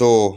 2،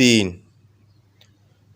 3،